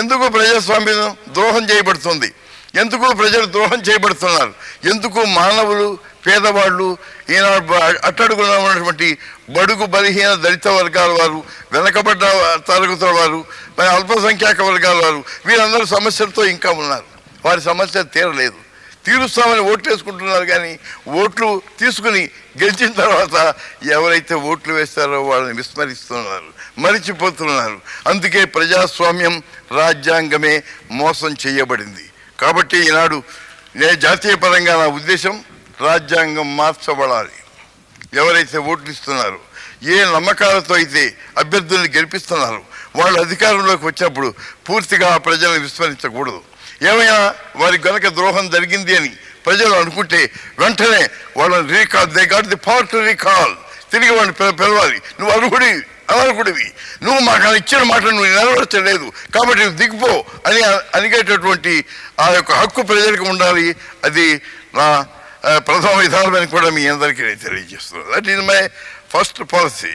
ఎందుకు ప్రజాస్వామ్యం ద్రోహం చేయబడుతుంది? ఎందుకు ప్రజలు ద్రోహం చేయబడుతున్నారు? ఎందుకు మానవులు, పేదవాళ్ళు, ఈనాడు అట్టడుగున ఉన్నటువంటి బడుగు బలహీన దళిత వర్గాల వారు, వెనకబడ్డ తరగతుల వారు, అల్పసంఖ్యాక వర్గాల వారు, వీరందరూ సమస్యలతో ఇంకా ఉన్నారు. వారి సమస్య తీరలేదు. తీరుస్తామని ఓట్లు వేసుకుంటున్నారు, కానీ ఓట్లు తీసుకుని గెలిచిన తర్వాత ఎవరైతే ఓట్లు వేస్తారో వాళ్ళని విస్మరిస్తున్నారు, మరిచిపోతున్నారు. అందుకే ప్రజాస్వామ్యం, రాజ్యాంగమే మోసం చేయబడింది. కాబట్టి ఈనాడు జాతీయ పరంగా నా ఉద్దేశం, రాజ్యాంగం మార్చబడాలి. ఎవరైతే ఓట్లు ఇస్తున్నారో, ఏ నమ్మకాలతో అయితే అభ్యర్థుల్ని గెలిపిస్తున్నారు, వాళ్ళు అధికారంలోకి వచ్చినప్పుడు పూర్తిగా ప్రజలను విస్మరించకూడదు. ఏమైనా వారికి గనక ద్రోహం జరిగింది అని ప్రజలు అనుకుంటే వెంటనే వాళ్ళని recall, they got the power to recall, తిరిగి వాళ్ళని పిలవాలి. నువ్వు అనర్హుడివి, నువ్వు మాకు ఇచ్చిన మాట నువ్వు నెరవేర్చలేదు, కాబట్టి నువ్వు దిగిపో అని అనిగేటటువంటి ఆ యొక్క హక్కు ప్రజలకు ఉండాలి. అది నా ప్రథమ విధానం అని కూడా మీ అందరికీ తెలియజేస్తున్నాను. That is my first policy.